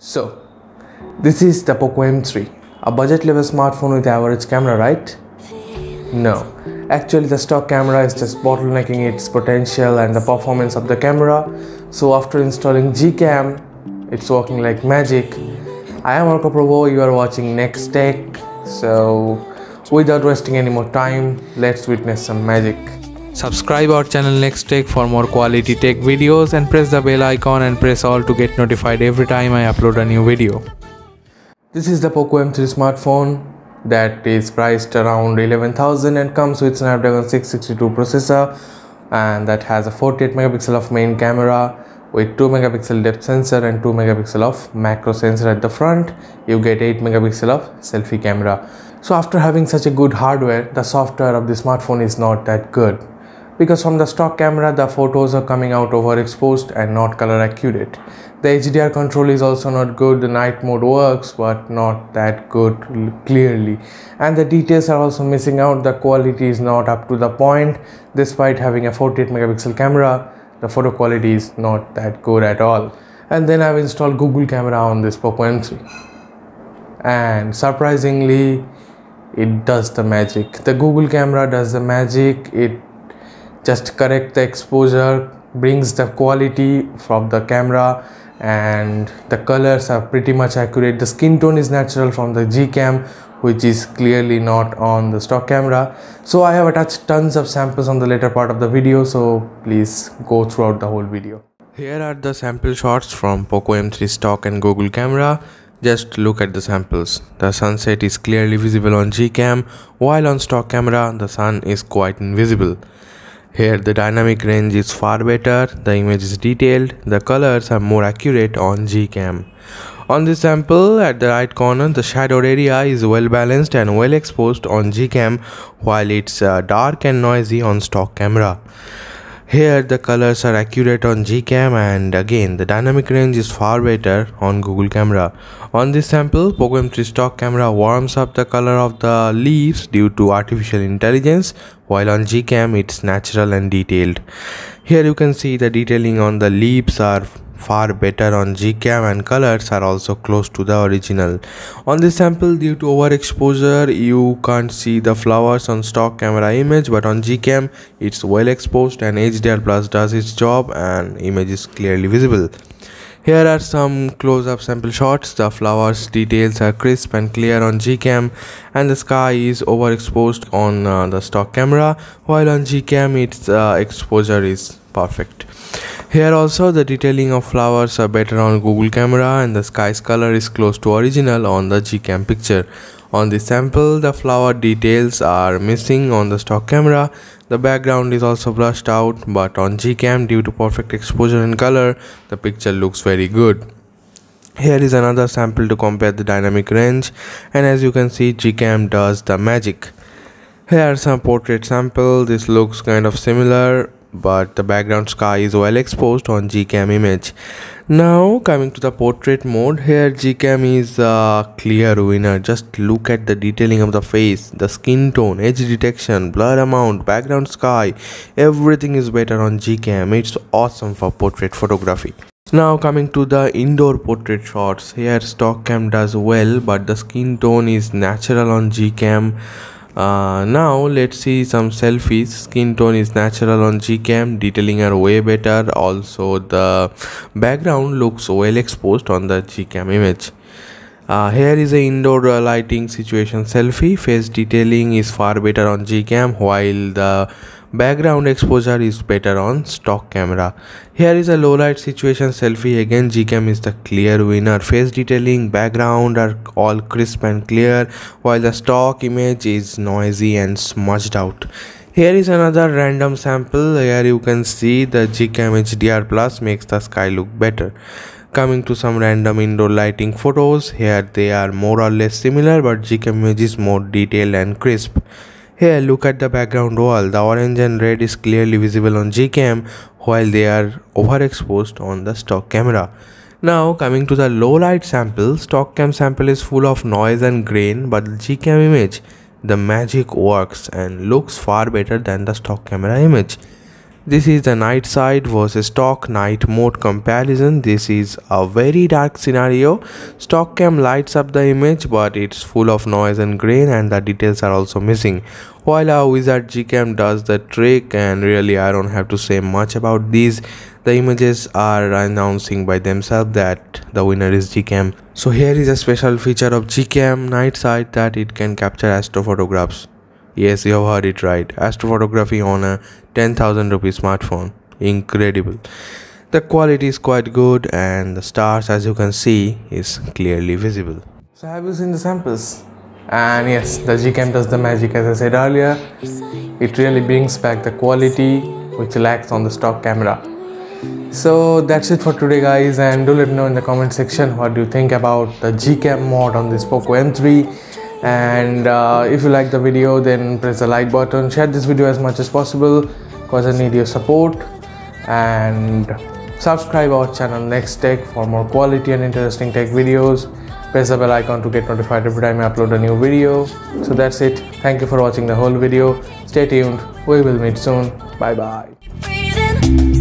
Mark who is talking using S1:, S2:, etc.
S1: So, this is the Poco M3, a budget level smartphone with average camera, right? No, actually the stock camera is just bottlenecking its potential and the performance of the camera. So after installing GCAM, it's working like magic. I am Marco Provo, you are watching NEX TECH. So without wasting any more time, let's witness some magic. Subscribe our channel NEX TECH for more quality tech videos and press the bell icon and press all to get notified every time I upload a new video. This is the Poco M3 smartphone that is priced around 11,000 and comes with Snapdragon 662 processor, and that has a 48 megapixel of main camera with 2 megapixel depth sensor and 2 megapixel of macro sensor at the front. You get 8 megapixel of selfie camera. So after having such a good hardware, the software of the smartphone is not that good, because from the stock camera the photos are coming out overexposed and not color accurate. The HDR control is also not good. The night mode works but not that good clearly, and the details are also missing out. The quality is not up to the point. Despite having a 48 megapixel camera, the photo quality is not that good at all. And then I've installed Google camera on this Poco M3, and surprisingly it does the magic. The Google camera does the magic. It just correct the exposure, brings the quality from the camera, and the colors are pretty much accurate. The skin tone is natural from the GCAM, which is clearly not on the stock camera. So I have attached tons of samples on the later part of the video, so please go throughout the whole video. Here are the sample shots from Poco M3 stock and Google camera. Just look at the samples. The sunset is clearly visible on GCAM, while on stock camera the sun is quite invisible. Here the dynamic range is far better, the image is detailed, the colors are more accurate on GCAM. On this sample, at the right corner, the shadow area is well balanced and well exposed on GCAM, while it's dark and noisy on stock camera. Here the colors are accurate on GCAM, and again the dynamic range is far better on Google camera. On this sample, Poco M3 stock camera warms up the color of the leaves due to artificial intelligence, while on GCAM it's natural and detailed. Here you can see the detailing on the leaves are far better on GCAM, and colors are also close to the original. On this sample, due to overexposure, you can't see the flowers on stock camera image, but on GCAM it's well exposed and HDR Plus does its job and image is clearly visible. Here are some close-up sample shots. The flowers details are crisp and clear on GCAM, and the sky is overexposed on the stock camera, while on GCAM its exposure is perfect. Here also the detailing of flowers are better on Google camera, and the sky's color is close to original on the GCAM picture. On this sample, the flower details are missing on the stock camera. The background is also brushed out, but on GCAM, due to perfect exposure and color, the picture looks very good. Here is another sample to compare the dynamic range, and as you can see, GCAM does the magic. Here are some portrait sample. This looks kind of similar, but the background sky is well exposed on GCAM image. Now coming to the portrait mode, here GCAM is a clear winner. Just look at the detailing of the face, the skin tone, edge detection, blur amount, background sky, everything is better on GCAM. It's awesome for portrait photography. Now coming to the indoor portrait shots, here stock cam does well, but the skin tone is natural on GCAM. Now let's see some selfies. Skin tone is natural on GCAM, detailing are way better. Also the background looks well exposed on the GCAM image. Here is a indoor lighting situation selfie. Face detailing is far better on GCAM, while the background exposure is better on stock camera. Here is a low light situation selfie. Again GCAM is the clear winner. Face detailing, background are all crisp and clear, while the stock image is noisy and smudged out. Here is another random sample. Here you can see the GCAM HDR Plus makes the sky look better. Coming to some random indoor lighting photos, here they are more or less similar, but GCAM image is more detailed and crisp. Here look at the background wall. The orange and red is clearly visible on GCAM, while they are overexposed on the stock camera. Now coming to the low light sample, stock cam sample is full of noise and grain, but the GCAM image, the magic works and looks far better than the stock camera image. This is the night side versus stock night mode comparison. This is a very dark scenario. Stock cam lights up the image, but it's full of noise and grain, and the details are also missing. While our Wizard GCAM does the trick, and really I don't have to say much about these. The images are announcing by themselves that the winner is GCAM. So here is a special feature of GCAM night side, that it can capture astrophotographs. Yes, you have heard it right. Astrophotography on a 10,000 rupee smartphone. Incredible. The quality is quite good, and the stars, as you can see, is clearly visible. So have you seen the samples? And yes, the GCAM does the magic. As I said earlier, it really brings back the quality which lacks on the stock camera. So that's it for today, guys, and do let me know in the comment section what do you think about the GCAM mod on this Poco M3. And if you like the video, then press the like button, share this video as much as possible because I need your support, and subscribe our channel NEX TECH for more quality and interesting tech videos. Press the bell icon to get notified every time I upload a new video. So that's it. Thank you for watching the whole video. Stay tuned. We will meet soon. Bye bye.